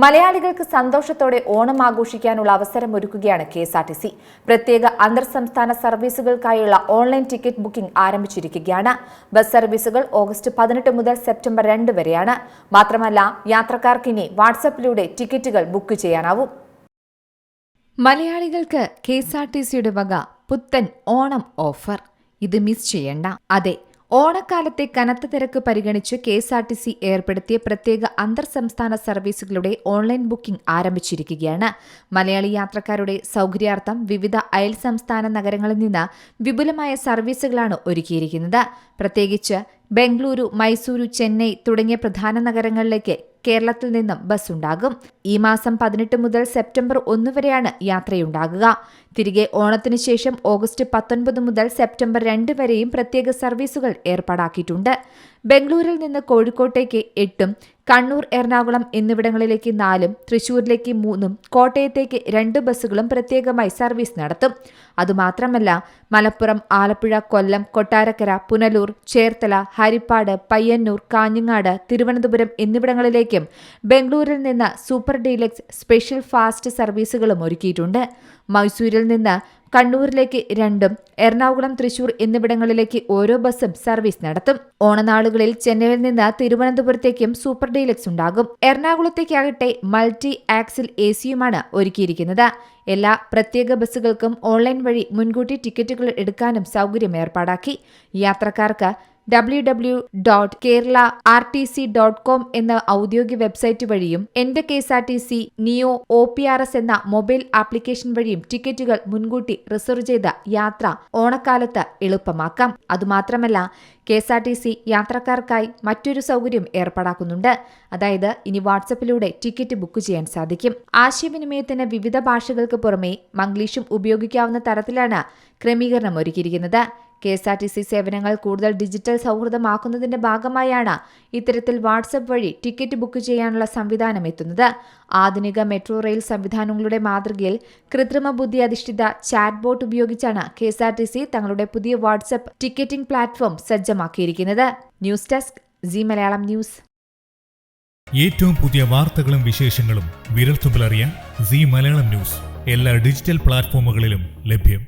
മലയാളികൾക്ക് സന്തോഷത്തോടെ ഓണം ആഘോഷിക്കാനുള്ള അവസരമൊരുക്കുകയാണ് KSRTC. പ്രത്യേക അന്തർ സംസ്ഥാന സർവീസുകൾക്കായുള്ള ഓൺലൈൻ ടിക്കറ്റ് ബുക്കിംഗ് ആരംഭിച്ചിരിക്കുകയാണ്. ബസ് സർവീസുകൾ ഓഗസ്റ്റ് 18 മുതൽ സെപ്റ്റംബർ 2 വരെയാണ്. മാത്രമല്ല, യാത്രക്കാർക്ക് ഇനി വാട്സാപ്പിലൂടെ ടിക്കറ്റുകൾ ബുക്ക് ചെയ്യാനാവും. മലയാളികൾക്ക് KSRTCയുടെ വക പുത്തൻ ഓണം ഓഫർ. ഇത് മിസ് ചെയ്യണ്ട. അതെ, ഓണക്കാലത്തെ കനത്ത തിരക്ക് പരിഗണിച്ച് KSRTC ഏർപ്പെടുത്തിയ പ്രത്യേക അന്തർ സംസ്ഥാന സർവീസുകളുടെ ഓൺലൈൻ ബുക്കിംഗ് ആരംഭിച്ചിരിക്കുകയാണ്. മലയാളി യാത്രക്കാരുടെ സൗകര്യാർത്ഥം വിവിധ അയൽ സംസ്ഥാന നഗരങ്ങളിൽ നിന്ന് വിപുലമായ സർവീസുകളാണ് ഒരുക്കിയിരിക്കുന്നത്. പ്രത്യേകിച്ച് ബംഗളൂരു, മൈസൂരു, ചെന്നൈ തുടങ്ങിയ പ്രധാന നഗരങ്ങളിലേക്ക് കേരളത്തിൽ നിന്നും ബസ് ഉണ്ടാകും. ഈ മാസം 18 മുതൽ സെപ്റ്റംബർ 1 വരെയാണ് യാത്രയുണ്ടാകുക. തിരികെ ഓണത്തിനു ശേഷം ഓഗസ്റ്റ് 19 മുതൽ സെപ്റ്റംബർ 2 വരെയും പ്രത്യേക സർവീസുകൾ ഏർപ്പാടാക്കിയിട്ടുണ്ട്. ബംഗളൂരിൽ നിന്ന് കോഴിക്കോട്ടേക്ക് 8ഉം കണ്ണൂർ, എറണാകുളം എന്നിവിടങ്ങളിലേക്ക് 4ഉം തൃശൂരിലേക്ക് 3ഉം കോട്ടയത്തേക്ക് 2 ബസ്സുകളും പ്രത്യേകമായി സർവീസ് നടത്തും. അതുമാത്രമല്ല, മലപ്പുറം, ആലപ്പുഴ, കൊല്ലം, കൊട്ടാരക്കര, പുനലൂർ, ചേർത്തല, ഹരിപ്പാട്, പയ്യന്നൂർ, കാഞ്ഞങ്ങാട്, തിരുവനന്തപുരം എന്നിവിടങ്ങളിലേക്കും ബംഗളൂരിൽ നിന്ന് സൂപ്പർ ഡീലക്സ് സ്പെഷ്യൽ ഫാസ്റ്റ് സർവീസുകളും ഒരുക്കിയിട്ടുണ്ട്. മൈസൂരിൽ നിന്ന് കണ്ണൂരിലേക്ക് 2ഉം എറണാകുളം, തൃശൂർ എന്നിവിടങ്ങളിലേക്ക് ഓരോ ബസ്സും സർവീസ് നടത്തും. ഓണനാളുകളിൽ ചെന്നൈയിൽ നിന്ന് തിരുവനന്തപുരത്തേക്കും സൂപ്പർ ഡീലക്സ് ഉണ്ടാകും. എറണാകുളത്തേക്കാകട്ടെ മൾട്ടി ആക്സിൽ AC-യുമാണ് ഒരുക്കിയിരിക്കുന്നത്. എല്ലാ പ്രത്യേക ബസ്സുകൾക്കും ഓൺലൈൻ വഴി മുൻകൂട്ടി ടിക്കറ്റുകൾ എടുക്കാനും സൗകര്യം ഏർപ്പാടാക്കി. യാത്രക്കാർക്ക് www.kerala.rtc.com എന്ന ഔദ്യോഗിക വെബ്സൈറ്റ് വഴിയും എന്റെ KSRTC നിയോ OPRS എന്ന മൊബൈൽ ആപ്ലിക്കേഷൻ വഴിയും ടിക്കറ്റുകൾ മുൻകൂട്ടി റിസർവ് ചെയ്ത യാത്ര ഓണക്കാലത്ത് എളുപ്പമാക്കാം. അതുമാത്രമല്ല, KSRTC യാത്രക്കാർക്കായി മറ്റൊരു സൗകര്യം ഏർപ്പാടാക്കുന്നുണ്ട്. അതായത്, ഇനി വാട്സപ്പിലൂടെ ടിക്കറ്റ് ബുക്ക് ചെയ്യാൻ സാധിക്കും. ആശയവിനിമയത്തിന് വിവിധ ഭാഷകൾക്ക് പുറമെ മംഗ്ലീഷും ഉപയോഗിക്കാവുന്ന തരത്തിലാണ് ക്രമീകരണം ഒരുക്കിയിരിക്കുന്നത്. KSRTC സേവനങ്ങൾ കൂടുതൽ ഡിജിറ്റൽ സൗഹൃദമാക്കുന്നതിന്റെ ഭാഗമായാണ് ഇത്തരത്തിൽ വാട്സപ്പ് വഴി ടിക്കറ്റ് ബുക്ക് ചെയ്യാനുള്ള സംവിധാനം എത്തുന്നത്. ആധുനിക മെട്രോ റെയിൽ സംവിധാനങ്ങളുടെ മാതൃകയിൽ കൃത്രിമ ബുദ്ധി അധിഷ്ഠിത ചാറ്റ് ബോട്ട് ഉപയോഗിച്ചാണ് KSRTC തങ്ങളുടെ പുതിയ വാട്സപ്പ് ടിക്കറ്റിംഗ് പ്ലാറ്റ്ഫോം സജ്ജമാക്കിയിരിക്കുന്നത്. News desk Zee Malayalam news. ഏറ്റവും പുതിയ വാർത്തകളും വിശേഷങ്ങളും വിരൽത്തുമ്പിലറിയാൻ സി മലയാളം ന്യൂസ് എല്ലാ ഡിജിറ്റൽ പ്ലാറ്റ്ഫോമുകളിലും ലഭ്യം.